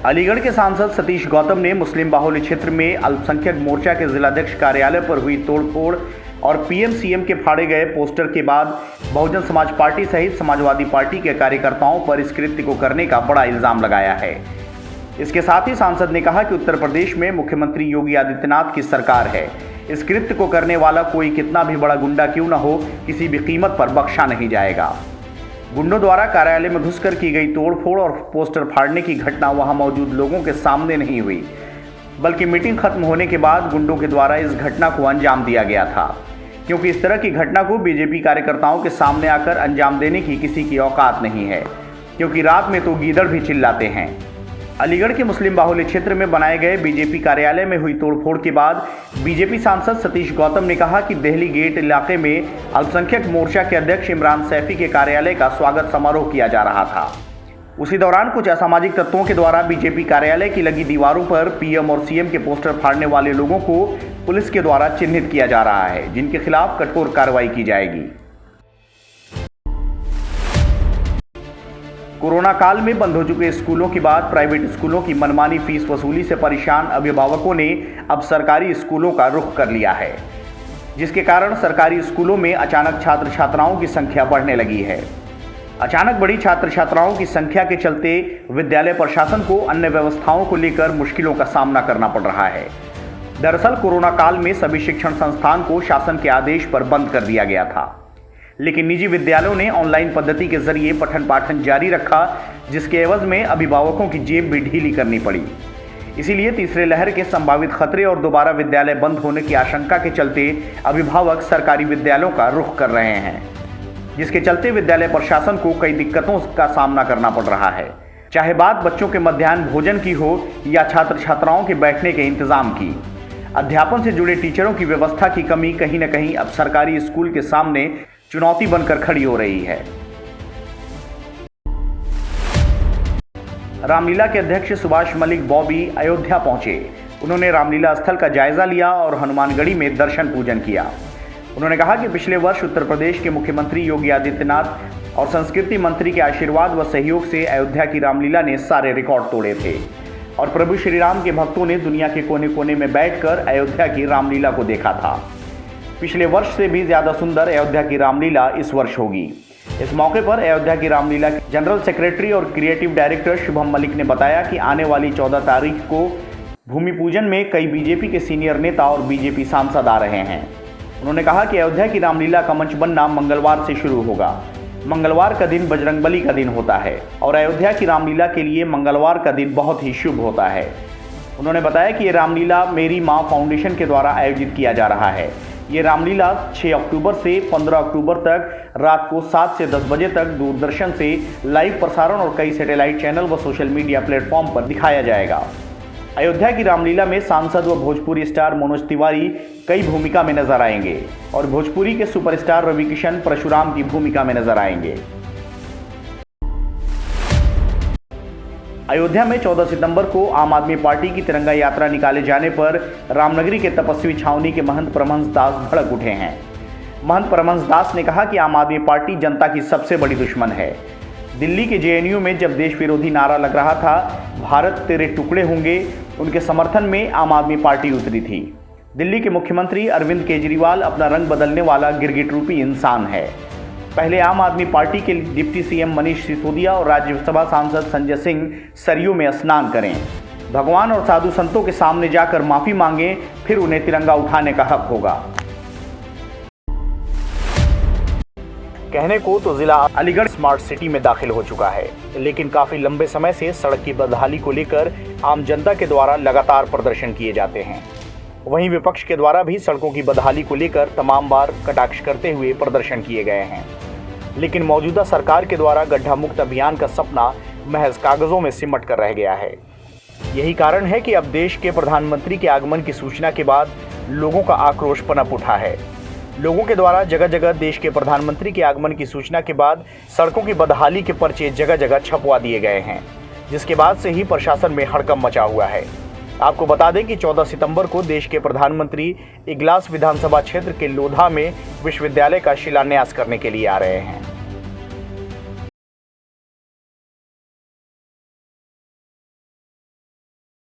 अलीगढ़ के सांसद सतीश गौतम ने मुस्लिम बाहुल्य क्षेत्र में अल्पसंख्यक मोर्चा के जिलाध्यक्ष कार्यालय पर हुई तोड़फोड़ और पीएम-सीएम के फाड़े गए पोस्टर के बाद बहुजन समाज पार्टी सहित समाजवादी पार्टी के कार्यकर्ताओं पर इस कृत्य को करने का बड़ा इल्जाम लगाया है। इसके साथ ही सांसद ने कहा कि उत्तर प्रदेश में मुख्यमंत्री योगी आदित्यनाथ की सरकार है। इस कृत्य को करने वाला कोई कितना भी बड़ा गुंडा क्यों न हो, किसी भी कीमत पर बख्शा नहीं जाएगा। गुंडों द्वारा कार्यालय में घुसकर की गई तोड़फोड़ और पोस्टर फाड़ने की घटना वहां मौजूद लोगों के सामने नहीं हुई, बल्कि मीटिंग खत्म होने के बाद गुंडों के द्वारा इस घटना को अंजाम दिया गया था, क्योंकि इस तरह की घटना को बीजेपी कार्यकर्ताओं के सामने आकर अंजाम देने की किसी की औकात नहीं है, क्योंकि रात में तो गीदड़ भी चिल्लाते हैं। अलीगढ़ के मुस्लिम बाहुल्य क्षेत्र में बनाए गए बीजेपी कार्यालय में हुई तोड़फोड़ के बाद बीजेपी सांसद सतीश गौतम ने कहा कि दिल्ली गेट इलाके में अल्पसंख्यक मोर्चा के अध्यक्ष इमरान सैफी के कार्यालय का स्वागत समारोह किया जा रहा था। उसी दौरान कुछ असामाजिक तत्वों के द्वारा बीजेपी कार्यालय की लगी दीवारों पर पीएम और सीएम के पोस्टर फाड़ने वाले लोगों को पुलिस के द्वारा चिन्हित किया जा रहा है, जिनके खिलाफ कठोर कार्रवाई की जाएगी। कोरोना काल में बंद हो चुके स्कूलों के बाद प्राइवेट स्कूलों की मनमानी फीस वसूली से परेशान अभिभावकों ने अब सरकारी स्कूलों का रुख कर लिया है, जिसके कारण सरकारी स्कूलों में अचानक छात्र छात्राओं की संख्या बढ़ने लगी है। अचानक बढ़ी छात्र छात्राओं की संख्या के चलते विद्यालय प्रशासन को अन्य व्यवस्थाओं को लेकर मुश्किलों का सामना करना पड़ रहा है। दरअसल कोरोना काल में सभी शिक्षण संस्थान को शासन के आदेश पर बंद कर दिया गया था, लेकिन निजी विद्यालयों ने ऑनलाइन पद्धति के जरिए पठन पाठन जारी रखा, जिसके एवज में अभिभावकों की जेब भी ढीली करनी पड़ी। इसीलिए तीसरे लहर के संभावित खतरे और दोबारा विद्यालय बंद होने की आशंका के चलते अभिभावक सरकारी विद्यालयों का रुख कर रहे हैं, जिसके चलते विद्यालय प्रशासन को कई दिक्कतों का सामना करना पड़ रहा है, चाहे बात बच्चों के मध्याह्न भोजन की हो या छात्र छात्राओं के बैठने के इंतजाम की। अध्यापन से जुड़े टीचरों की व्यवस्था की कमी कहीं न कहीं अब सरकारी स्कूल के सामने चुनौती बनकर खड़ी हो रही है। रामलीला के अध्यक्ष सुभाष मलिक बॉबी अयोध्या पहुंचे। उन्होंने रामलीला स्थल का जायजा लिया और हनुमानगढ़ी में दर्शन पूजन किया। उन्होंने कहा कि पिछले वर्ष उत्तर प्रदेश के मुख्यमंत्री योगी आदित्यनाथ और संस्कृति मंत्री के आशीर्वाद व सहयोग से अयोध्या की रामलीला ने सारे रिकॉर्ड तोड़े थे और प्रभु श्री राम के भक्तों ने दुनिया के कोने कोने में बैठकर अयोध्या की रामलीला को देखा था। पिछले वर्ष से भी ज्यादा सुंदर अयोध्या की रामलीला इस वर्ष होगी। इस मौके पर अयोध्या की रामलीला के जनरल सेक्रेटरी और क्रिएटिव डायरेक्टर शुभम मलिक ने बताया कि आने वाली 14 तारीख को भूमि पूजन में कई बीजेपी के सीनियर नेता और बीजेपी सांसद आ रहे हैं। उन्होंने कहा कि अयोध्या की रामलीला का मंच बनना मंगलवार से शुरू होगा। मंगलवार का दिन बजरंगबली का दिन होता है और अयोध्या की रामलीला के लिए मंगलवार का दिन बहुत ही शुभ होता है। उन्होंने बताया कि ये रामलीला मेरी माँ फाउंडेशन के द्वारा आयोजित किया जा रहा है। ये रामलीला 6 अक्टूबर से 15 अक्टूबर तक रात को 7 से 10 बजे तक दूरदर्शन से लाइव प्रसारण और कई सैटेलाइट चैनल व सोशल मीडिया प्लेटफॉर्म पर दिखाया जाएगा। अयोध्या की रामलीला में सांसद व भोजपुरी स्टार मनोज तिवारी कई भूमिका में नजर आएंगे और भोजपुरी के सुपरस्टार रवि किशन परशुराम की भूमिका में नजर आएंगे। अयोध्या में 14 सितंबर को आम आदमी पार्टी की तिरंगा यात्रा निकाले जाने पर रामनगरी के तपस्वी छावनी के महंत परमहंस दास भड़क उठे हैं। महंत परमहंस दास ने कहा कि आम आदमी पार्टी जनता की सबसे बड़ी दुश्मन है। दिल्ली के जेएनयू में जब देश विरोधी नारा लग रहा था, भारत तेरे टुकड़े होंगे, उनके समर्थन में आम आदमी पार्टी उतरी थी। दिल्ली के मुख्यमंत्री अरविंद केजरीवाल अपना रंग बदलने वाला गिरगिट रूपी इंसान है। पहले आम आदमी पार्टी के डिप्टी सीएम मनीष सिसोदिया और राज्यसभा सांसद संजय सिंह सरयू में स्नान करें, भगवान और साधु संतों के सामने जाकर माफी मांगें, फिर उन्हें तिरंगा उठाने का हक होगा। कहने को तो जिला अलीगढ़ स्मार्ट सिटी में दाखिल हो चुका है, लेकिन काफी लंबे समय से सड़क की बदहाली को लेकर आम जनता के द्वारा लगातार प्रदर्शन किए जाते हैं। वहीं विपक्ष के द्वारा भी सड़कों की बदहाली को लेकर तमाम बार कटाक्ष करते हुए प्रदर्शन किए गए हैं, लेकिन मौजूदा सरकार के द्वारा गड्ढा मुक्त अभियान का सपना महज कागजों में सिमट कर रह गया है। यही कारण है कि अब देश के प्रधानमंत्री के आगमन की सूचना के बाद लोगों का आक्रोश पनप उठा है। लोगों के द्वारा जगह जगह देश के प्रधानमंत्री के आगमन की सूचना के बाद सड़कों की बदहाली के पर्चे जगह जगह छपवा दिए गए हैं, जिसके बाद से ही प्रशासन में हड़कंप मचा हुआ है। आपको बता दें कि 14 सितंबर को देश के प्रधानमंत्री इगलास विधानसभा क्षेत्र के लोधा में विश्वविद्यालय का शिलान्यास करने के लिए आ रहे हैं।